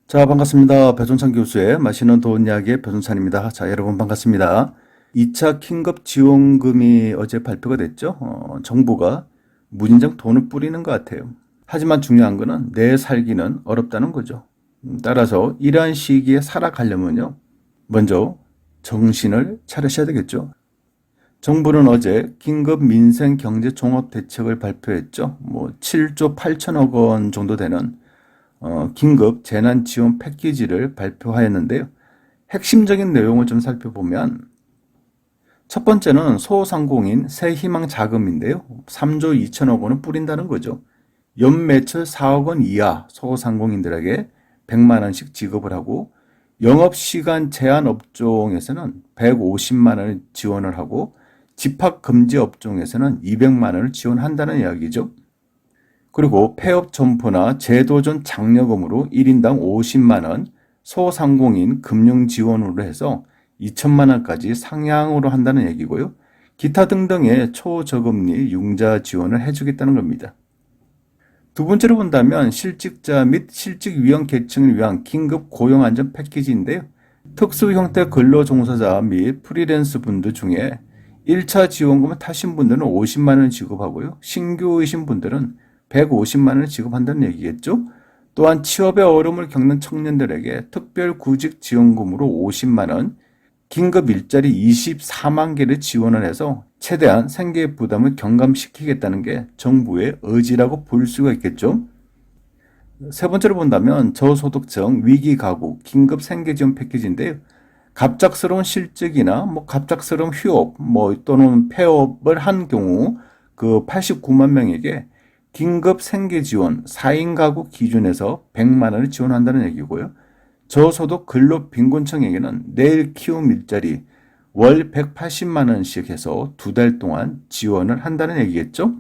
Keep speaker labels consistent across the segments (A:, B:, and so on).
A: 자, 반갑습니다. 배종찬 교수의 맛있는 돈 이야기의 배종찬입니다. 자, 여러분 반갑습니다. 2차 긴급 지원금이 어제 발표가 됐죠. 정부가 무진장 돈을 뿌리는 것 같아요. 하지만 중요한 거는 내 살기는 어렵다는 거죠. 따라서 이러한 시기에 살아가려면요. 먼저 정신을 차리셔야 되겠죠. 정부는 어제 긴급 민생 경제 종합 대책을 발표했죠. 7조 8천억 원 정도 되는 긴급 재난 지원 패키지를 발표하였는데요. 핵심적인 내용을 좀 살펴보면 첫 번째는 소상공인 새희망 자금인데요. 3조 2천억 원을 뿌린다는 거죠. 연매출 4억 원 이하 소상공인들에게 100만 원씩 지급을 하고 영업시간 제한 업종에서는 150만 원을 지원을 하고 집합금지 업종에서는 200만 원을 지원한다는 이야기죠. 그리고 폐업 점포나 제도전 장려금으로 1인당 50만 원, 소상공인 금융 지원으로 해서 2천만 원까지 상향으로 한다는 얘기고요. 기타 등등의 초저금리 융자 지원을 해주겠다는 겁니다. 두 번째로 본다면 실직자 및 실직 위험 계층을 위한 긴급 고용 안전 패키지인데요. 특수 형태 근로 종사자 및 프리랜서 분들 중에 1차 지원금을 타신 분들은 50만 원 지급하고요. 신규이신 분들은 150만 원을 지급한다는 얘기겠죠. 또한 취업의 어려움을 겪는 청년들에게 특별 구직 지원금으로 50만 원, 긴급 일자리 24만 개를 지원을 해서 최대한 생계 부담을 경감시키겠다는 게 정부의 의지라고 볼 수가 있겠죠. 세 번째로 본다면 저소득층 위기 가구 긴급 생계 지원 패키지인데요. 갑작스러운 실직이나 갑작스러운 휴업 또는 폐업을 한 경우 그 89만 명에게 긴급 생계 지원 4인 가구 기준에서 100만 원을 지원한다는 얘기고요. 저소득 근로 빈곤층에게는 내일 키움 일자리 월 180만 원씩 해서 2달 동안 지원을 한다는 얘기겠죠.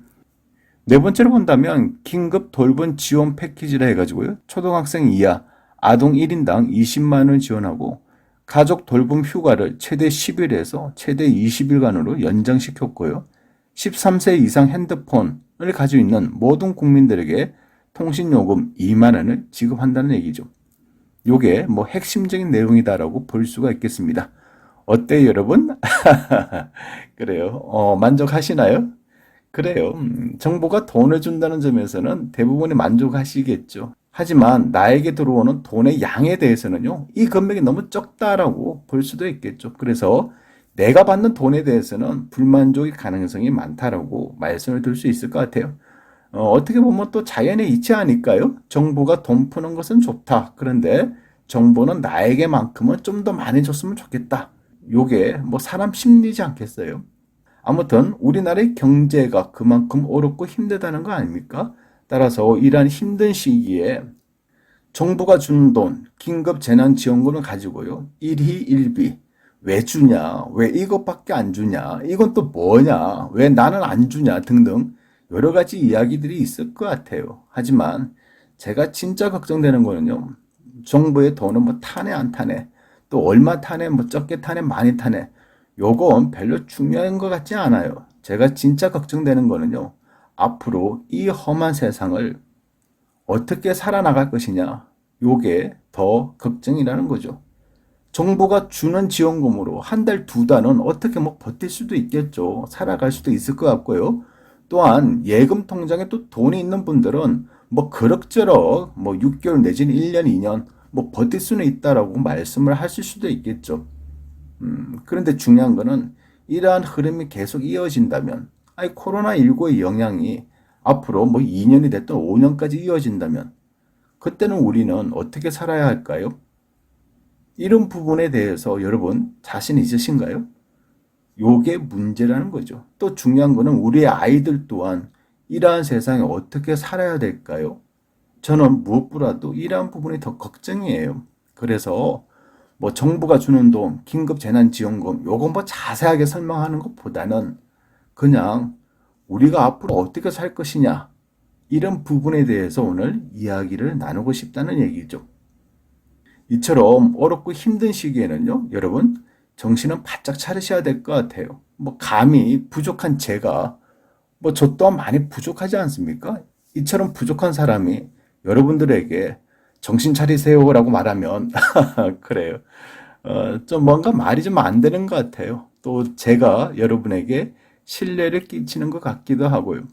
A: 네 번째로 본다면 긴급 돌봄 지원 패키지라 해가지고요. 초등학생 이하 아동 1인당 20만 원 지원하고 가족 돌봄 휴가를 최대 10일에서 최대 20일간으로 연장시켰고요. 13세 이상 핸드폰을 가지고 있는 모든 국민들에게 통신요금 2만 원을 지급한다는 얘기죠. 요게 핵심적인 내용이다라고 볼 수가 있겠습니다. 어때요, 여러분? 그래요. 만족하시나요? 그래요. 정부가 돈을 준다는 점에서는 대부분이 만족하시겠죠. 하지만 나에게 들어오는 돈의 양에 대해서는요, 이 금액이 너무 적다라고 볼 수도 있겠죠. 그래서 내가 받는 돈에 대해서는 불만족의 가능성이 많다라고 말씀을 드릴 수 있을 것 같아요. 어떻게 보면 또 자연의 이치 아닐까요? 정부가 돈 푸는 것은 좋다. 그런데 정부는 나에게만큼은 좀 더 많이 줬으면 좋겠다. 요게 사람 심리지 않겠어요? 아무튼 우리나라의 경제가 그만큼 어렵고 힘들다는 거 아닙니까? 따라서 이러한 힘든 시기에 정부가 주는 돈, 긴급 재난지원금을 가지고요. 일희일비, 왜 주냐, 왜 이것밖에 안 주냐, 이건 또 뭐냐, 왜 나는 안 주냐 등등 여러 가지 이야기들이 있을 것 같아요. 하지만 제가 진짜 걱정되는 거는요. 정부의 돈은 타네 안 타네, 또 얼마 타네, 적게 타네, 많이 타네, 요건 별로 중요한 것 같지 않아요. 제가 진짜 걱정되는 거는요. 앞으로 이 험한 세상을 어떻게 살아나갈 것이냐. 요게 더 걱정이라는 거죠. 정부가 주는 지원금으로 한 달, 2달은 어떻게 버틸 수도 있겠죠. 살아갈 수도 있을 것 같고요. 또한 예금 통장에 또 돈이 있는 분들은 그럭저럭 6개월 내지는 1년, 2년 버틸 수는 있다라고 말씀을 하실 수도 있겠죠. 그런데 중요한 거는 이러한 흐름이 계속 이어진다면, 코로나19의 영향이 앞으로 2년이 됐든 5년까지 이어진다면, 그때는 우리는 어떻게 살아야 할까요? 이런 부분에 대해서 여러분 자신 있으신가요? 요게 문제라는 거죠. 또 중요한 거는 우리의 아이들 또한 이러한 세상에 어떻게 살아야 될까요? 저는 무엇보다도 이러한 부분이 더 걱정이에요. 그래서 정부가 주는 돈, 긴급 재난지원금, 요거 자세하게 설명하는 것보다는 그냥 우리가 앞으로 어떻게 살 것이냐, 이런 부분에 대해서 오늘 이야기를 나누고 싶다는 얘기죠. 이처럼 어렵고 힘든 시기에는요, 여러분, 정신은 바짝 차리셔야 될 것 같아요. 감히 부족한 제가, 저 또한 많이 부족하지 않습니까? 이처럼 부족한 사람이 여러분들에게 정신 차리세요라고 말하면 그래요. 좀 뭔가 말이 좀 안 되는 것 같아요. 또 제가 여러분에게 신뢰를 끼치는 것 같기도 하고요.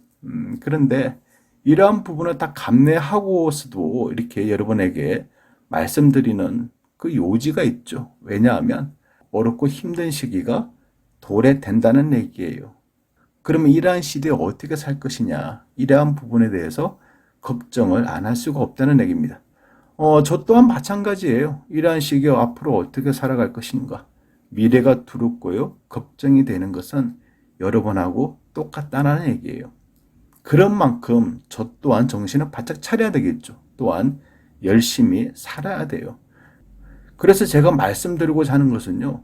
A: 그런데 이러한 부분을 다 감내하고서도 이렇게 여러분에게 말씀드리는 그 요지가 있죠. 왜냐하면 어렵고 힘든 시기가 도래된다는 얘기예요. 그러면 이러한 시대에 어떻게 살 것이냐, 이러한 부분에 대해서 걱정을 안 할 수가 없다는 얘기입니다. 저 또한 마찬가지예요. 이러한 시기에 앞으로 어떻게 살아갈 것인가. 미래가 두렵고요. 걱정이 되는 것은 여러분하고 똑같다는 얘기예요. 그런 만큼 저 또한 정신을 바짝 차려야 되겠죠. 또한 열심히 살아야 돼요. 그래서 제가 말씀드리고자 하는 것은요.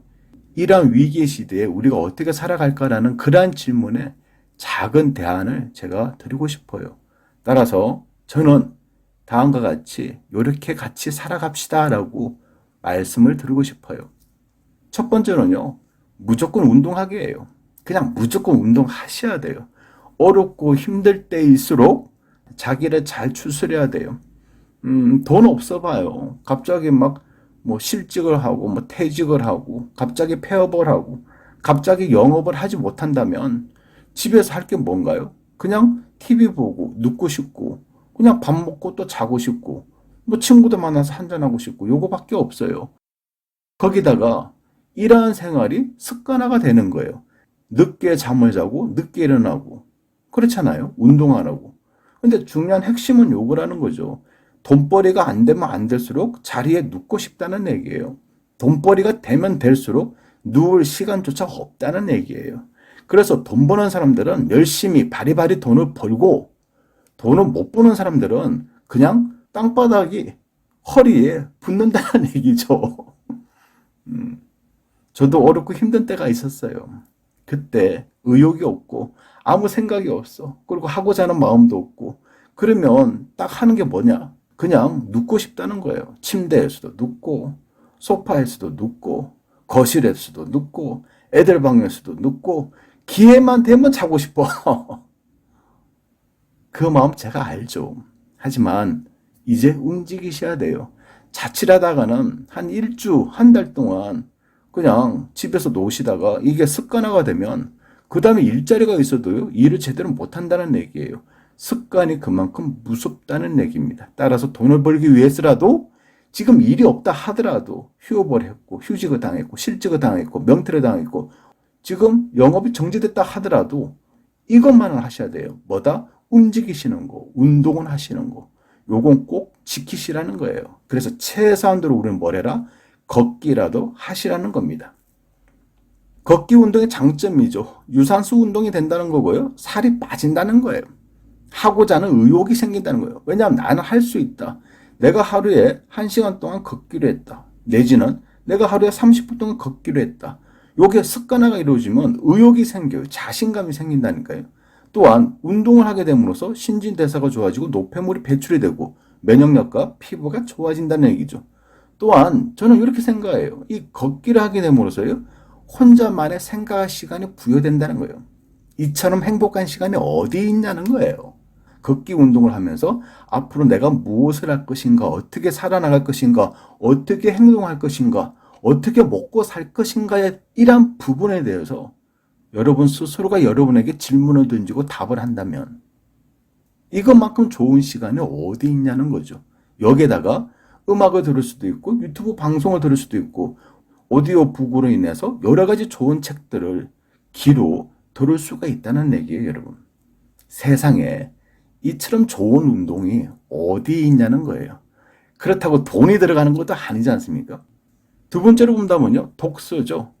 A: 이러한 위기 시대에 우리가 어떻게 살아갈까라는 그러한 질문에 작은 대안을 제가 드리고 싶어요. 따라서 저는 다음과 같이 이렇게 같이 살아갑시다라고 말씀을 드리고 싶어요. 첫 번째는요. 무조건 운동하기예요. 그냥 무조건 운동하셔야 돼요. 어렵고 힘들 때일수록 자기를 잘 추스려야 돼요. 돈 없어 봐요. 갑자기 막 뭐 실직을 하고 뭐 퇴직을 하고 갑자기 폐업을 하고 갑자기 영업을 하지 못한다면 집에서 할 게 뭔가요? 그냥 TV 보고 눕고 싶고 그냥 밥 먹고 또 자고 싶고 뭐 친구들 만나서 한잔하고 싶고 요거밖에 없어요. 거기다가 이러한 생활이 습관화가 되는 거예요. 늦게 잠을 자고 늦게 일어나고 그렇잖아요. 운동 안 하고. 근데 중요한 핵심은 요거라는 거죠. 돈벌이가 안 되면 안 될수록 자리에 눕고 싶다는 얘기예요. 돈벌이가 되면 될수록 누울 시간조차 없다는 얘기예요. 그래서 돈 버는 사람들은 열심히 바리바리 돈을 벌고 돈을 못 버는 사람들은 그냥 땅바닥이 허리에 붙는다는 얘기죠. 저도 어렵고 힘든 때가 있었어요. 그때 의욕이 없고 아무 생각이 없어. 그리고 하고자 하는 마음도 없고 그러면 딱 하는 게 뭐냐? 그냥 눕고 싶다는 거예요. 침대에서도 눕고 소파에서도 눕고 거실에서도 눕고 애들 방에서도 눕고 기회만 되면 자고 싶어. 그 마음 제가 알죠. 하지만 이제 움직이셔야 돼요. 자칫하다가는 한 일주, 한 달 동안 그냥 집에서 노시다가 이게 습관화가 되면 그 다음에 일자리가 있어도요, 일을 제대로 못한다는 얘기예요. 습관이 그만큼 무섭다는 얘기입니다. 따라서 돈을 벌기 위해서라도 지금 일이 없다 하더라도 휴업을 했고 휴직을 당했고 실직을 당했고 명퇴를 당했고 지금 영업이 정지됐다 하더라도 이것만은 하셔야 돼요. 뭐다? 움직이시는 거, 운동은 하시는 거. 요건 꼭 지키시라는 거예요. 그래서 최소한도로 우리는 뭘 해라? 걷기라도 하시라는 겁니다. 걷기 운동의 장점이죠. 유산소 운동이 된다는 거고요. 살이 빠진다는 거예요. 하고자 하는 의욕이 생긴다는 거예요. 왜냐하면 나는 할 수 있다. 내가 하루에 1시간 동안 걷기로 했다. 내지는 내가 하루에 30분 동안 걷기로 했다. 요게 습관화가 이루어지면 의욕이 생겨요. 자신감이 생긴다니까요. 또한 운동을 하게 됨으로써 신진대사가 좋아지고 노폐물이 배출이 되고 면역력과 피부가 좋아진다는 얘기죠. 또한 저는 이렇게 생각해요. 이 걷기를 하게 됨으로써요. 혼자만의 생각할 시간이 부여된다는 거예요. 이처럼 행복한 시간이 어디 있냐는 거예요. 걷기 운동을 하면서 앞으로 내가 무엇을 할 것인가, 어떻게 살아나갈 것인가, 어떻게 행동할 것인가, 어떻게 먹고 살 것인가의 이러한 부분에 대해서 여러분 스스로가 여러분에게 질문을 던지고 답을 한다면 이것만큼 좋은 시간이 어디 있냐는 거죠. 여기에다가 음악을 들을 수도 있고 유튜브 방송을 들을 수도 있고 오디오 북으로 인해서 여러 가지 좋은 책들을 귀로 들을 수가 있다는 얘기예요, 여러분. 세상에 이처럼 좋은 운동이 어디 있냐는 거예요. 그렇다고 돈이 들어가는 것도 아니지 않습니까? 두 번째로 본다면요, 독서죠.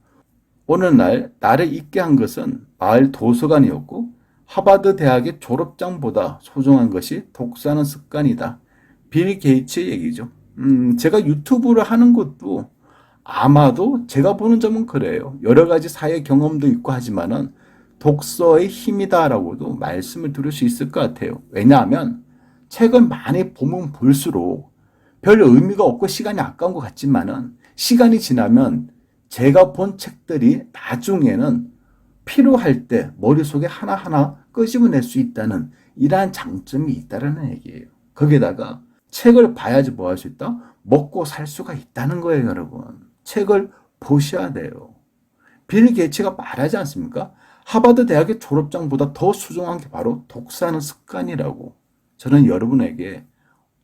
A: 어느 날 나를 잊게 한 것은 마을 도서관이었고 하버드 대학의 졸업장보다 소중한 것이 독서하는 습관이다. 빌 게이츠의 얘기죠. 제가 유튜브를 하는 것도 아마도 제가 보는 점은 그래요. 여러 가지 사회 경험도 있고 하지만은 독서의 힘이다라고도 말씀을 드릴 수 있을 것 같아요. 왜냐하면 책을 많이 보면 볼수록 별 의미가 없고 시간이 아까운 것 같지만은 시간이 지나면 제가 본 책들이 나중에는 필요할 때 머릿속에 하나하나 끄집어낼 수 있다는 이러한 장점이 있다는 얘기예요. 거기에다가 책을 봐야지 뭐 할 수 있다? 먹고 살 수가 있다는 거예요, 여러분. 책을 보셔야 돼요. 빌 게이츠가 말하지 않습니까? 하버드 대학의 졸업장보다 더 소중한 게 바로 독서하는 습관이라고. 저는 여러분에게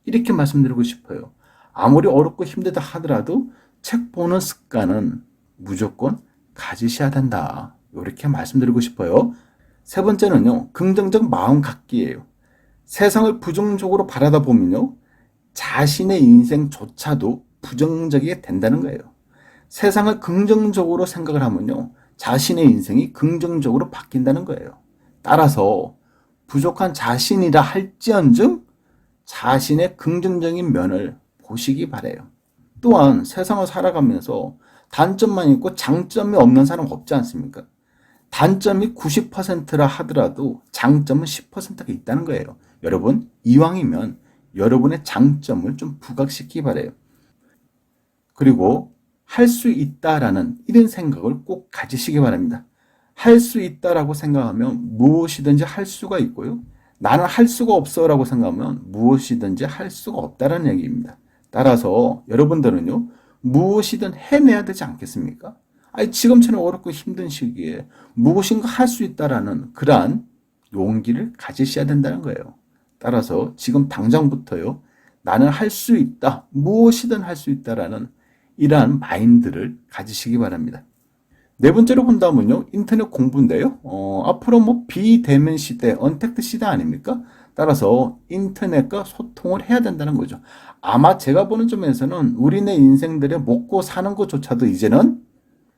A: 이렇게 말씀드리고 싶어요. 아무리 어렵고 힘들다 하더라도 책 보는 습관은 무조건 가지셔야 된다. 이렇게 말씀드리고 싶어요. 세 번째는요, 긍정적 마음 갖기예요. 세상을 부정적으로 바라다 보면요, 자신의 인생조차도 부정적이게 된다는 거예요. 세상을 긍정적으로 생각을 하면요, 자신의 인생이 긍정적으로 바뀐다는 거예요. 따라서 부족한 자신이라 할지언정 자신의 긍정적인 면을 보시기 바래요. 또한 세상을 살아가면서 단점만 있고 장점이 없는 사람 없지 않습니까? 단점이 90%라 하더라도 장점은 10%가 있다는 거예요. 여러분, 이왕이면 여러분의 장점을 좀 부각시키기 바래요. 그리고 할 수 있다라는 이런 생각을 꼭 가지시기 바랍니다. 할 수 있다라고 생각하면 무엇이든지 할 수가 있고요. 나는 할 수가 없어라고 생각하면 무엇이든지 할 수가 없다라는 얘기입니다. 따라서 여러분들은요, 무엇이든 해내야 되지 않겠습니까? 아니, 지금처럼 어렵고 힘든 시기에 무엇인가 할 수 있다라는 그러한 용기를 가지셔야 된다는 거예요. 따라서 지금 당장부터요, 나는 할 수 있다, 무엇이든 할 수 있다라는 이러한 마인드를 가지시기 바랍니다. 네 번째로 본다면요, 인터넷 공부인데요. 앞으로 뭐 비대면 시대, 언택트 시대 아닙니까? 따라서 인터넷과 소통을 해야 된다는 거죠. 아마 제가 보는 점에서는 우리네 인생들의 먹고 사는 것조차도 이제는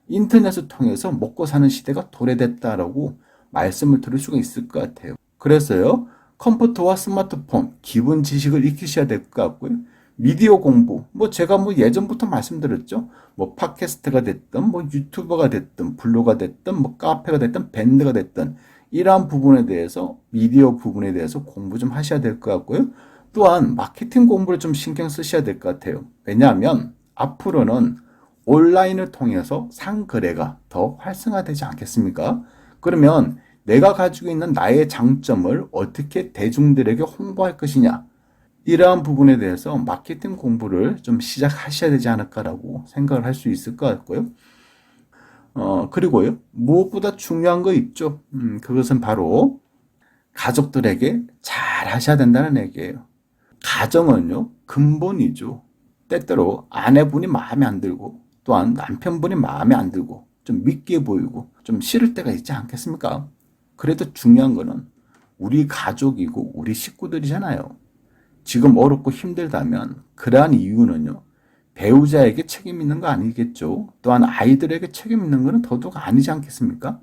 A: 인터넷을 통해서 먹고 사는 시대가 도래됐다라고 말씀을 드릴 수가 있을 것 같아요. 그래서요, 컴퓨터와 스마트폰, 기본 지식을 익히셔야 될 것 같고요. 미디어 공부, 뭐 제가 뭐 예전부터 말씀드렸죠. 뭐 팟캐스트가 됐든, 뭐 유튜버가 됐든, 블로그가 됐든, 뭐 카페가 됐든, 밴드가 됐든, 이러한 부분에 대해서, 미디어 부분에 대해서 공부 좀 하셔야 될 것 같고요. 또한 마케팅 공부를 좀 신경 쓰셔야 될 것 같아요. 왜냐하면 앞으로는 온라인을 통해서 상거래가 더 활성화되지 않겠습니까? 그러면 내가 가지고 있는 나의 장점을 어떻게 대중들에게 홍보할 것이냐, 이러한 부분에 대해서 마케팅 공부를 좀 시작하셔야 되지 않을까라고 생각을 할 수 있을 것 같고요. 그리고요, 무엇보다 중요한 거 있죠. 그것은 바로 가족들에게 잘 하셔야 된다는 얘기예요. 가정은요, 근본이죠. 때때로 아내분이 마음에 안 들고, 또한 남편분이 마음에 안 들고, 좀 밉게 보이고, 좀 싫을 때가 있지 않겠습니까? 그래도 중요한 거는 우리 가족이고, 우리 식구들이잖아요. 지금 어렵고 힘들다면 그러한 이유는요, 배우자에게 책임 있는 거 아니겠죠. 또한 아이들에게 책임 있는 거는 더더욱 아니지 않겠습니까?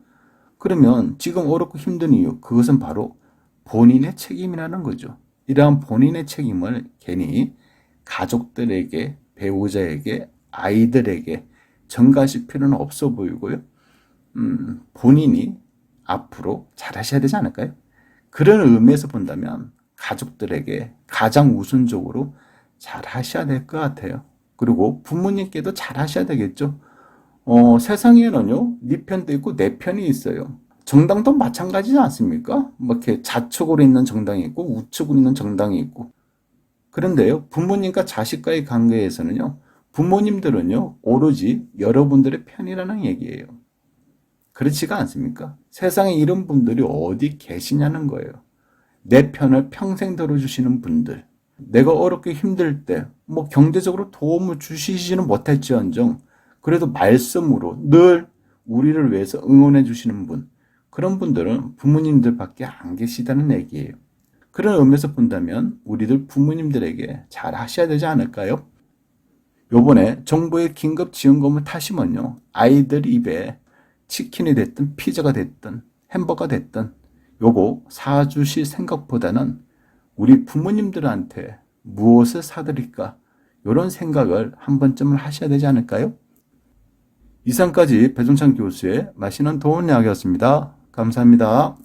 A: 그러면 지금 어렵고 힘든 이유, 그것은 바로 본인의 책임이라는 거죠. 이러한 본인의 책임을 괜히 가족들에게, 배우자에게, 아이들에게 전가하실 필요는 없어 보이고요. 본인이 앞으로 잘하셔야 되지 않을까요? 그런 의미에서 본다면 가족들에게 가장 우선적으로 잘 하셔야 될 것 같아요. 그리고 부모님께도 잘 하셔야 되겠죠. 세상에는요, 네 편도 있고 내 편이 있어요. 정당도 마찬가지지 않습니까? 뭐 이렇게 좌측으로 있는 정당이 있고 우측으로 있는 정당이 있고. 그런데요, 부모님과 자식과의 관계에서는요, 부모님들은요, 오로지 여러분들의 편이라는 얘기예요. 그렇지가 않습니까? 세상에 이런 분들이 어디 계시냐는 거예요. 내 편을 평생 들어주시는 분들, 내가 어렵게 힘들 때, 뭐 경제적으로 도움을 주시지는 못할지언정, 그래도 말씀으로 늘 우리를 위해서 응원해 주시는 분, 그런 분들은 부모님들밖에 안 계시다는 얘기예요. 그런 의미에서 본다면 우리들 부모님들에게 잘 하셔야 되지 않을까요? 요번에 정부의 긴급 지원금을 타시면요, 아이들 입에 치킨이 됐든 피자가 됐든 햄버거가 됐든 요거 사주실 생각보다는 우리 부모님들한테 무엇을 사드릴까, 이런 생각을 한 번쯤은 하셔야 되지 않을까요? 이상까지 배종찬 교수의 맛있는 도움 이야기였습니다. 감사합니다.